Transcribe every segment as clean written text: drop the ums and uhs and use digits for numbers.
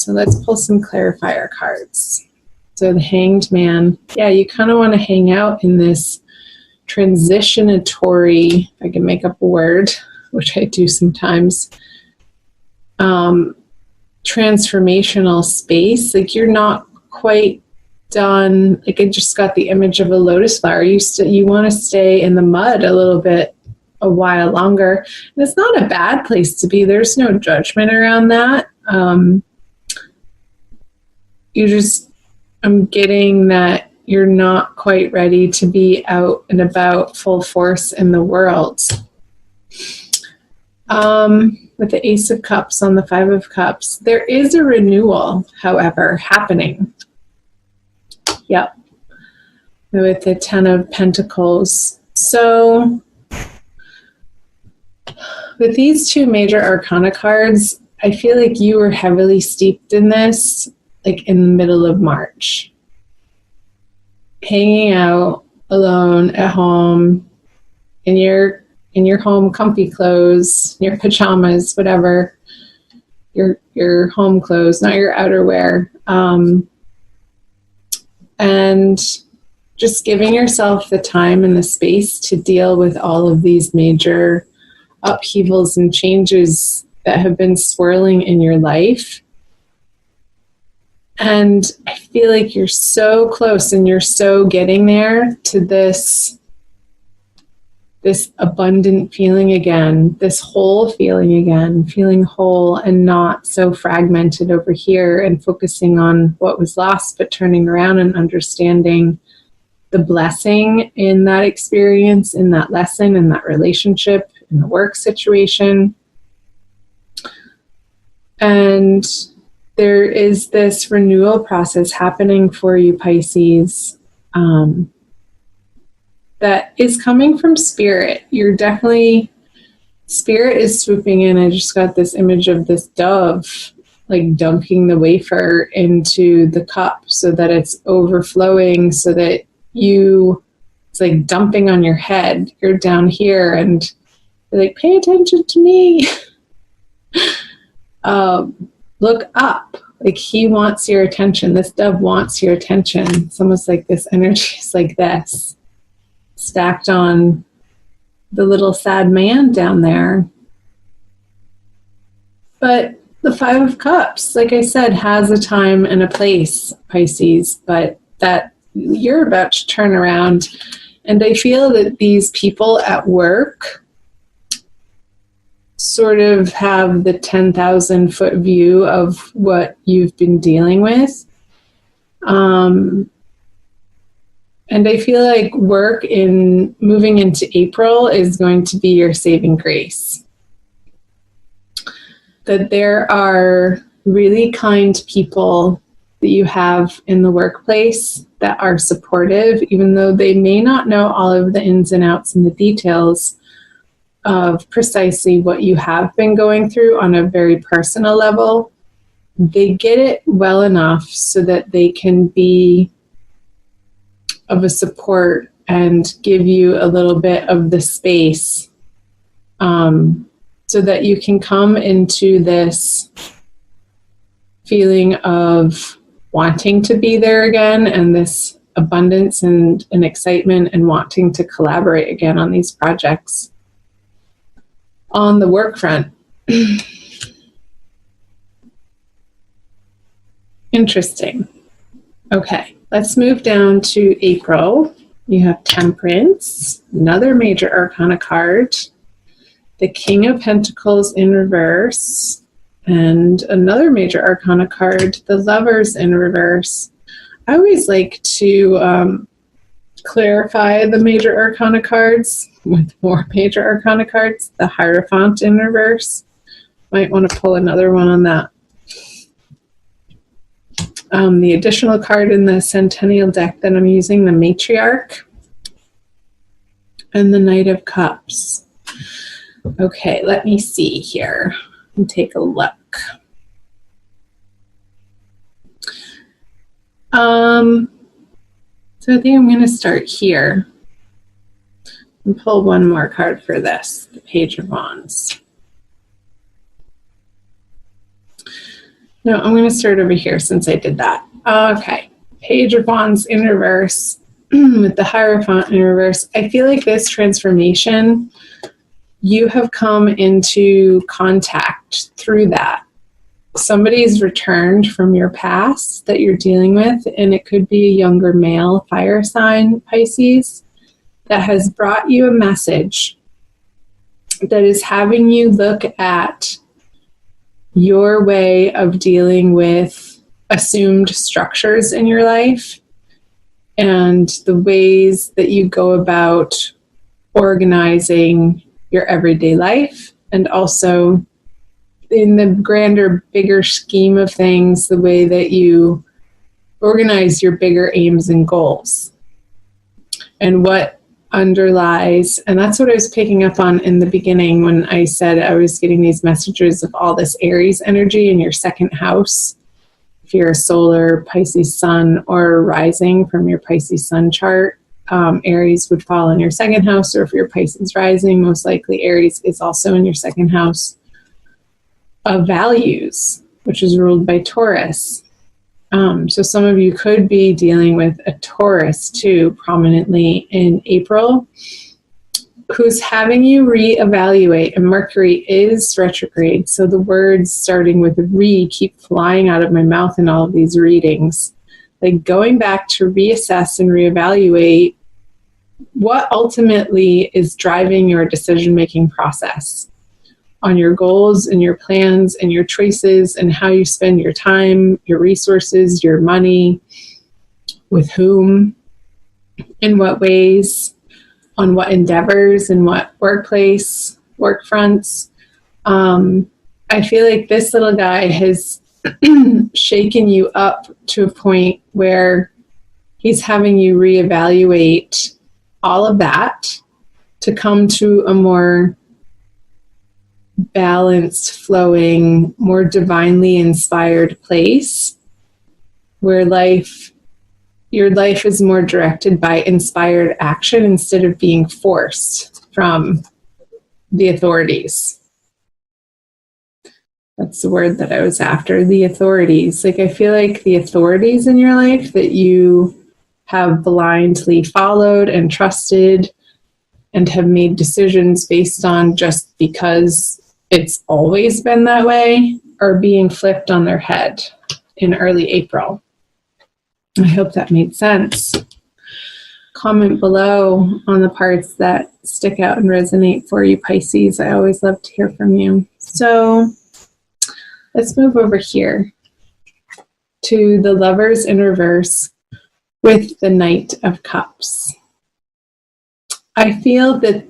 So let's pull some clarifier cards. So the Hanged Man. Yeah, you kind of want to hang out in this transitionatory, if I can make up a word, which I do sometimes, transformational space. Like you're not quite done. Like I just got the image of a lotus flower. You want to stay in the mud a little bit, a while longer. And it's not a bad place to be. There's no judgment around that. I'm getting that you're not quite ready to be out and about full force in the world. With the Ace of Cups on the Five of Cups, there is a renewal, however, happening. Yep. With the Ten of Pentacles. So with these two major arcana cards, I feel like you were heavily steeped in this, like in the middle of March. Hanging out alone at home in your home comfy clothes, your pajamas, whatever, your home clothes, not your outerwear. And just giving yourself the time and the space to deal with all of these major upheavals and changes that have been swirling in your life. And I feel like you're so close and you're so getting there to this abundant feeling again, this whole feeling again, feeling whole and not so fragmented over here and focusing on what was lost, but turning around and understanding the blessing in that experience, in that lesson, in that relationship, in the work situation. And there is this renewal process happening for you, Pisces, that is coming from Spirit. Spirit is swooping in. I just got this image of this dove, like dunking the wafer into the cup so that it's overflowing, so that it's like dumping on your head. You're down here and you're like, pay attention to me. Look up. Like he wants your attention. This dove wants your attention. It's almost like this energy is like this, stacked on the little sad man down there. But the Five of Cups, like I said, has a time and a place, Pisces, but that you're about to turn around. And I feel that these people at work sort of have the 10,000 foot view of what you've been dealing with. And I feel like work in moving into April is going to be your saving grace. That there are really kind people that you have in the workplace that are supportive, even though they may not know all of the ins and outs and the details of precisely what you have been going through on a very personal level. They get it well enough so that they can be of a support and give you a little bit of the space, so that you can come into this feeling of wanting to be there again, and this abundance and excitement and wanting to collaborate again on these projects on the work front. Interesting. Okay, let's move down to April. You have Temperance, another major arcana card, the King of Pentacles in reverse, and another major arcana card, the Lovers in reverse. I always like to clarify the major arcana cards with more major arcana cards. The Hierophant in reverse. Might want to pull another one on that. The additional card in the Centennial deck that I'm using, the Matriarch, and the Knight of Cups. Okay, let me see here and take a look. So I think I'm going to start here and pull one more card for this, the Page of Wands. No, I'm going to start over here since I did that. Okay. Page of Wands in reverse with the Hierophant in reverse. I feel like this transformation, you have come into contact through that. Somebody's returned from your past that you're dealing with, and it could be a younger male fire sign, Pisces, that has brought you a message that is having you look at your way of dealing with assumed structures in your life and the ways that you go about organizing your everyday life, and also in the grander, bigger scheme of things, the way that you organize your bigger aims and goals and what underlies. And that's what I was picking up on in the beginning when I said I was getting these messages of all this Aries energy in your second house. If you're a solar Pisces sun or rising from your Pisces sun chart, Aries would fall in your second house, or if you're Pisces rising, most likely Aries is also in your second house of values, which is ruled by Taurus. So some of you could be dealing with a Taurus too, prominently in April, who's having you reevaluate, and Mercury is retrograde. So the words starting with re keep flying out of my mouth in all of these readings, like going back to reassess and reevaluate what ultimately is driving your decision-making process on your goals and your plans and your choices and how you spend your time, your resources, your money, with whom, in what ways, on what endeavors, in what workplace, work fronts. I feel like this little guy has shaken you up to a point where he's having you reevaluate all of that to come to a more balanced, flowing, more divinely inspired place where your life is more directed by inspired action instead of being forced from the authorities. That's the word that I was after, the authorities. Like, I feel like the authorities in your life that you have blindly followed and trusted and have made decisions based on just because it's always been that way, are being flipped on their head in early April. I hope that made sense. Comment below on the parts that stick out and resonate for you, Pisces. I always love to hear from you. So let's move over here to the Lovers in reverse with the Knight of Cups. I feel that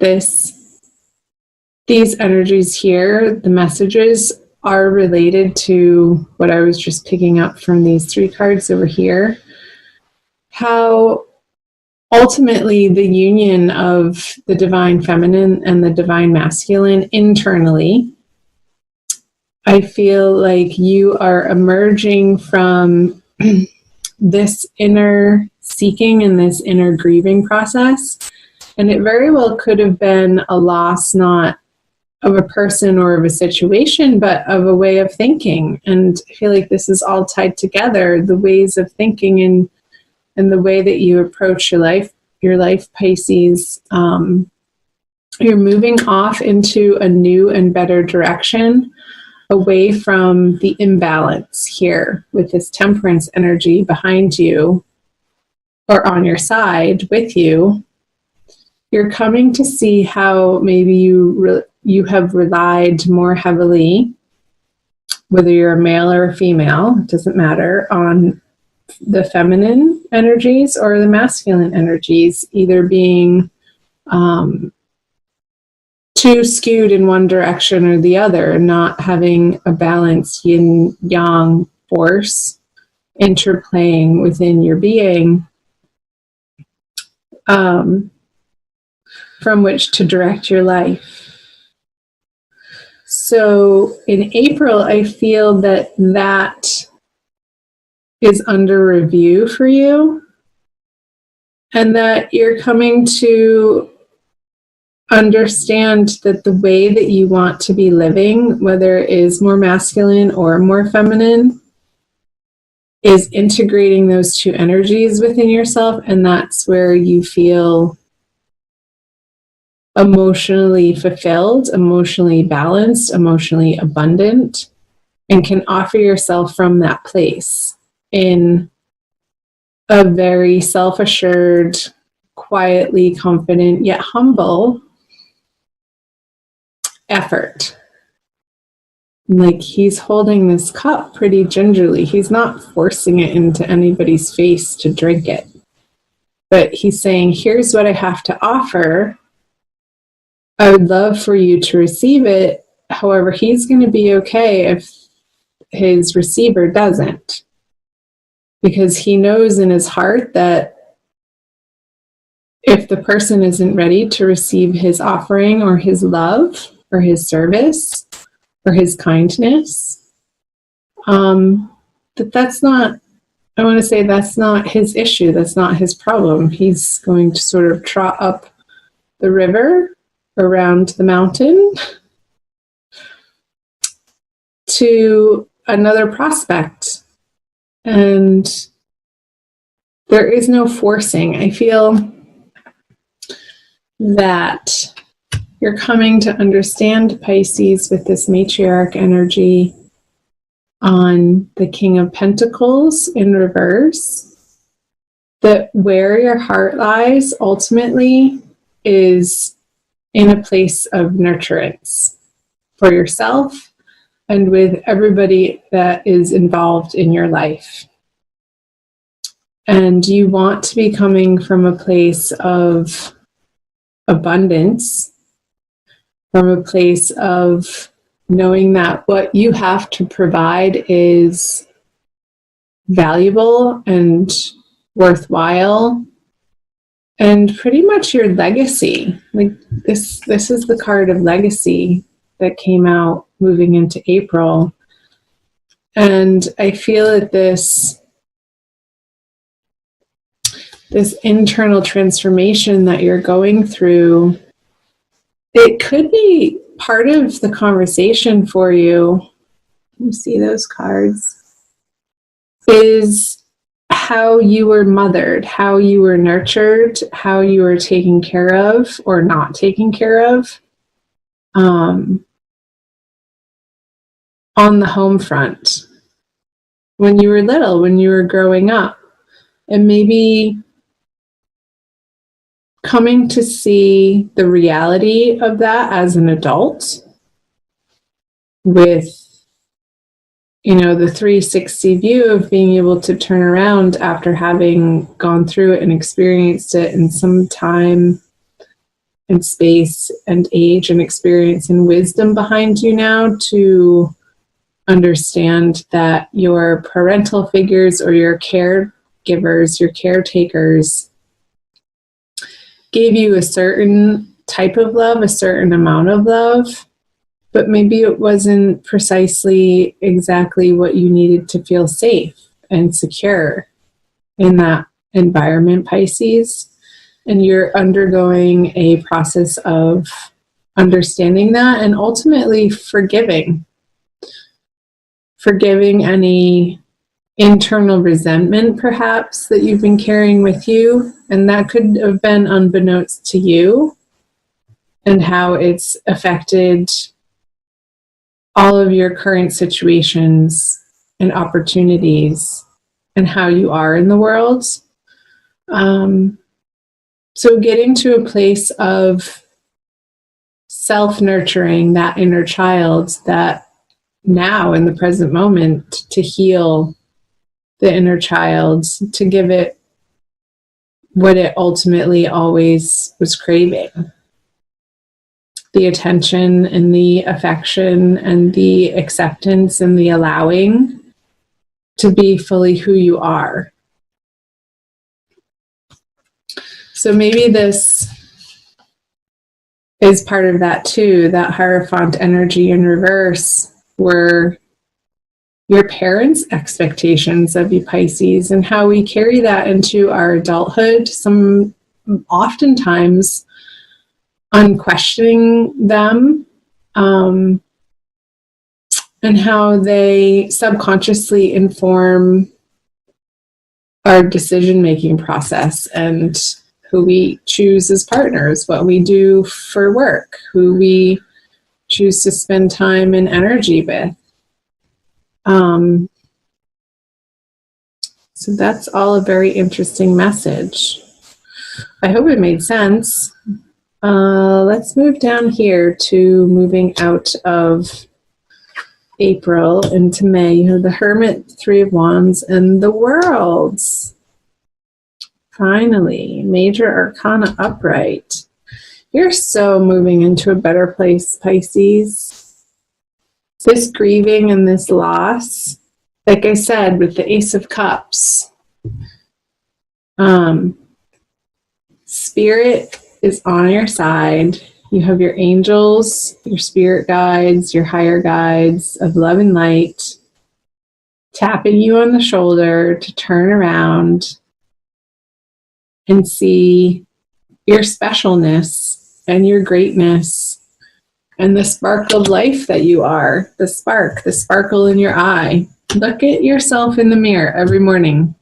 these energies here, the messages, are related to what I was just picking up from these three cards over here. How ultimately the union of the divine feminine and the divine masculine internally, I feel like you are emerging from this inner seeking and this inner grieving process. And it very well could have been a loss, not of a person or of a situation, but of a way of thinking. And I feel like this is all tied together, the ways of thinking and the way that you approach your life, Pisces. You're moving off into a new and better direction, away from the imbalance here with this Temperance energy behind you or on your side with you. You're coming to see how maybe you have relied more heavily, whether you're a male or a female, it doesn't matter, on the feminine energies or the masculine energies, either being too skewed in one direction or the other, not having a balanced yin-yang force interplaying within your being, from which to direct your life. So in April, I feel that is under review for you, and that you're coming to understand that the way that you want to be living, whether it is more masculine or more feminine, is integrating those two energies within yourself. And that's where you feel emotionally fulfilled, emotionally balanced, emotionally abundant, and can offer yourself from that place in a very self-assured, quietly confident, yet humble effort. Like, he's holding this cup pretty gingerly. He's not forcing it into anybody's face to drink it. But he's saying, here's what I have to offer. I would love for you to receive it. However, he's going to be okay if his receiver doesn't. Because he knows in his heart that if the person isn't ready to receive his offering or his love or his service or his kindness, that's not, I want to say that's not his issue. That's not his problem. He's going to sort of trot up the river around the mountain to another prospect. And there is no forcing. I feel that you're coming to understand, Pisces, with this matriarch energy on the King of Pentacles in reverse, that where your heart lies ultimately is in a place of nurturance for yourself and with everybody that is involved in your life. And you want to be coming from a place of abundance, from a place of knowing that what you have to provide is valuable and worthwhile, and pretty much your legacy. Like, this is the card of legacy that came out moving into April. And I feel that this internal transformation that you're going through, it could be part of the conversation for you. You see those cards? Is how you were mothered, how you were nurtured, how you were taken care of or not taken care of on the home front when you were little, when you were growing up. And maybe coming to see the reality of that as an adult with, the 360 view of being able to turn around after having gone through it and experienced it in some time and space and age and experience and wisdom behind you now, to understand that your parental figures or your caregivers, your caretakers, gave you a certain type of love, a certain amount of love, but maybe it wasn't precisely exactly what you needed to feel safe and secure in that environment, Pisces. And you're undergoing a process of understanding that and ultimately forgiving any internal resentment, perhaps, that you've been carrying with you. And that could have been unbeknownst to you, and how it's affected all of your current situations and opportunities and how you are in the world. So getting to a place of self-nurturing that inner child, that now in the present moment, to heal the inner child, to give it what it ultimately always was craving. The attention and the affection and the acceptance and the allowing to be fully who you are. So maybe this is part of that too, that Hierophant energy in reverse, were your parents' expectations of you, Pisces, and how we carry that into our adulthood. Oftentimes unquestioning them, and how they subconsciously inform our decision-making process and who we choose as partners, what we do for work, who we choose to spend time and energy with. So that's all a very interesting message. I hope it made sense. Let's move down here to moving out of April into May. You have the Hermit, Three of Wands, and the Worlds. Finally, Major Arcana upright. You're so moving into a better place, Pisces. This grieving and this loss, like I said, with the Ace of Cups, Spirit is on your side. You have your angels, your spirit guides, your higher guides of love and light, tapping you on the shoulder to turn around and see your specialness and your greatness and the spark of life that you are, the sparkle in your eye. Look at yourself in the mirror every morning.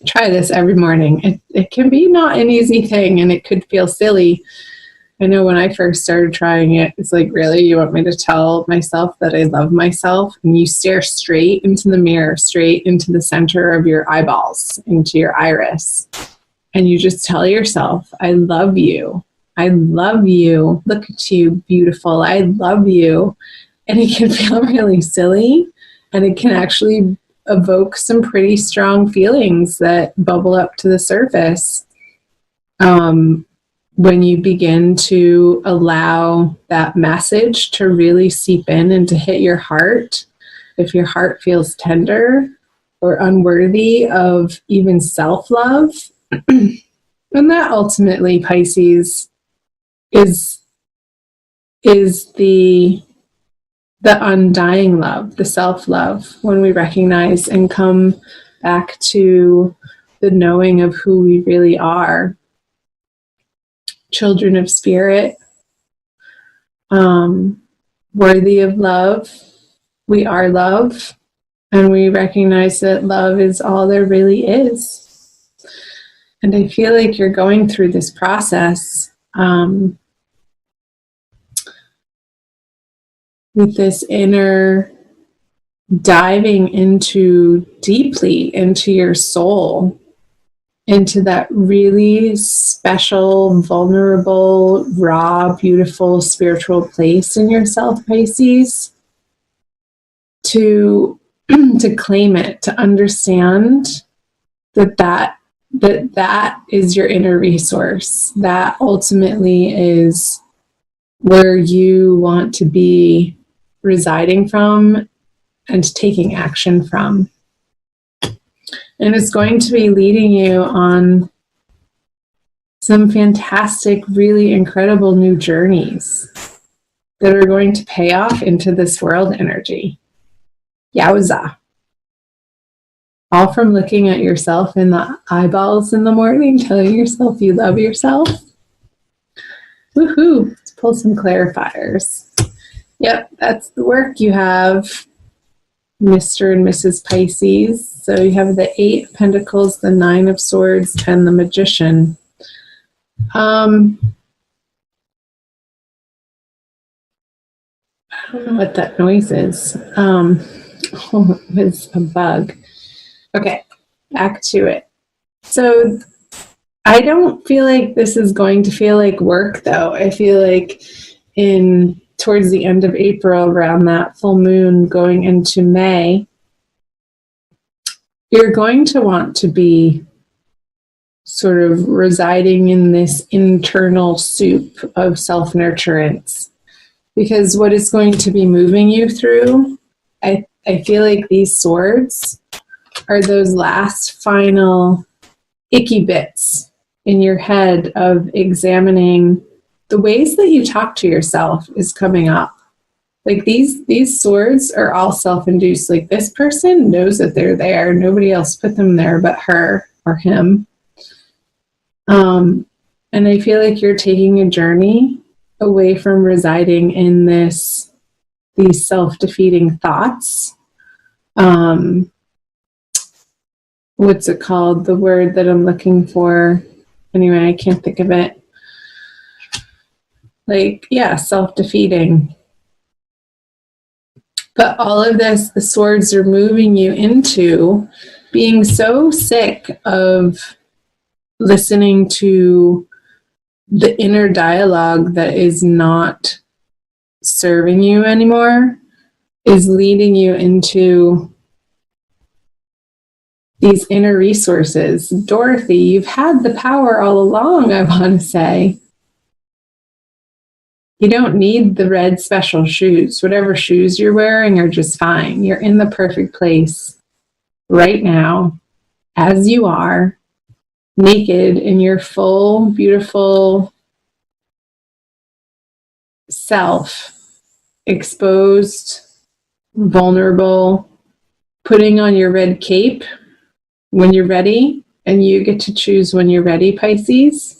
Try this every morning. It can be not an easy thing, and it could feel silly. I know when I first started trying it, it's like, really, you want me to tell myself that I love myself? And you stare straight into the mirror, straight into the center of your eyeballs, into your iris. And you just tell yourself, I love you. I love you. Look at you, beautiful. I love you. And it can feel really silly, and it can actually evoke some pretty strong feelings that bubble up to the surface when you begin to allow that message to really seep in and to hit your heart. If your heart feels tender or unworthy of even self-love, and that ultimately, Pisces, is the undying love, the self-love, when we recognize and come back to the knowing of who we really are. Children of spirit, worthy of love. We are love, and we recognize that love is all there really is. And I feel like you're going through this process with this inner diving deeply into your soul, into that really special, vulnerable, raw, beautiful spiritual place in yourself, Pisces, to claim it, to understand that is your inner resource. That ultimately is where you want to be residing from and taking action from. And it's going to be leading you on some fantastic, really incredible new journeys that are going to pay off into this world energy. Yowza. All from looking at yourself in the eyeballs in the morning, telling yourself you love yourself. Woohoo! Let's pull some clarifiers. Yep, that's the work you have, Mr. and Mrs. Pisces. So you have the 8 of Pentacles, the 9 of Swords, and the Magician. I don't know what that noise is. Oh, it was a bug. Okay, back to it. So I don't feel like this is going to feel like work, though. I feel like towards the end of April, around that full moon going into May, you're going to want to be sort of residing in this internal soup of self-nurturance. Because what is going to be moving you through, I feel like these swords are those last final icky bits in your head of examining the ways that you talk to yourself is coming up. Like these swords are all self-induced. Like this person knows that they're there. Nobody else put them there but her or him. And I feel like you're taking a journey away from residing in these self-defeating thoughts. What's it called? The word that I'm looking for. Anyway, I can't think of it. Like, yeah, self-defeating. But all of this, the swords are moving you into being so sick of listening to the inner dialogue that is not serving you anymore, is leading you into these inner resources. Dorothy, you've had the power all along, I want to say. You don't need the red special shoes. Whatever shoes you're wearing are just fine. You're in the perfect place right now, as you are, naked in your full, beautiful self, exposed, vulnerable, putting on your red cape when you're ready, and you get to choose when you're ready, Pisces,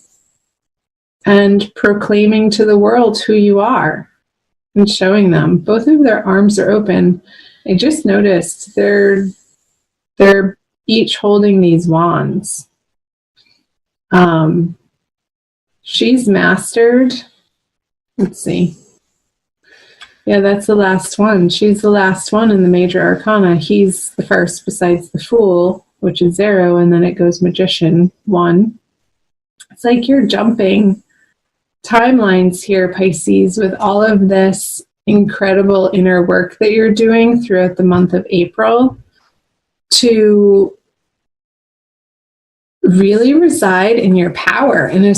and proclaiming to the world who you are and showing them. Both of their arms are open. I just noticed they're each holding these wands. She's mastered. Let's see. Yeah, that's the last one. She's the last one in the major arcana. He's the first besides the Fool, which is 0, and then it goes Magician, 1. It's like you're jumping timelines here, Pisces, with all of this incredible inner work that you're doing throughout the month of April to really reside in your power in a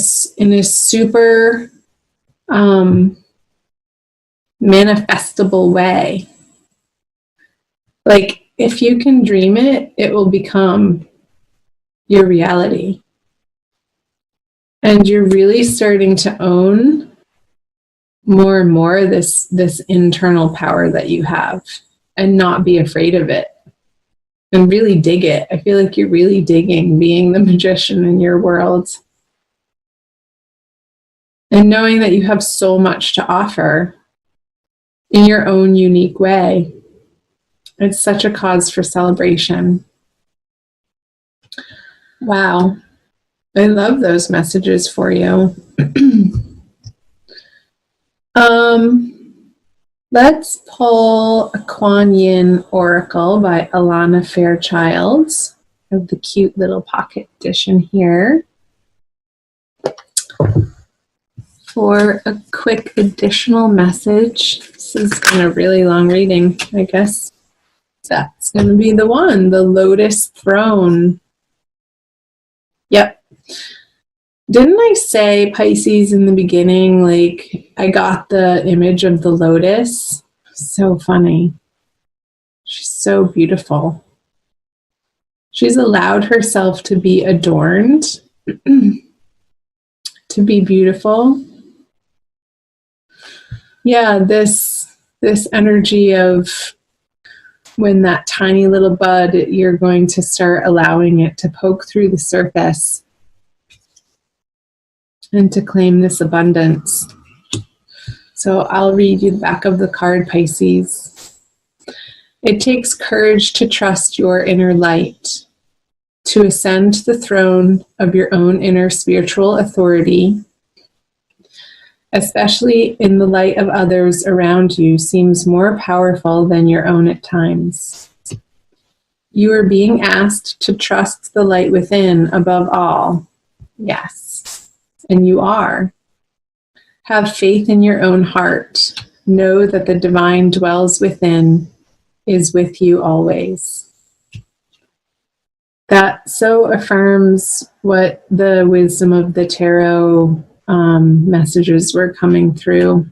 super manifestable way. Like, if you can dream it, it will become your reality. And you're really starting to own more and more this internal power that you have, and not be afraid of it, and really dig it. I feel like you're really digging being the magician in your world, and knowing that you have so much to offer in your own unique way. It's such a cause for celebration. Wow. I love those messages for you. Let's pull a Kuan Yin Oracle by Alana Fairchild. I have the cute little pocket edition here for a quick additional message. This has been a really long reading, I guess. That's going to be the one, the Lotus Throne. Yep. Didn't I say, Pisces, in the beginning, like, I got the image of the lotus? So funny. She's so beautiful. She's allowed herself to be adorned, to be beautiful. Yeah, this energy of when that tiny little bud, you're going to start allowing it to poke through the surface and to claim this abundance. So I'll read you the back of the card, Pisces. It takes courage to trust your inner light, to ascend to the throne of your own inner spiritual authority, especially in the light of others around you, seems more powerful than your own at times. You are being asked to trust the light within above all. Yes, and you are. Have faith in your own heart. Know that the divine dwells within, is with you always. That so affirms what the wisdom of the tarot messages were coming through.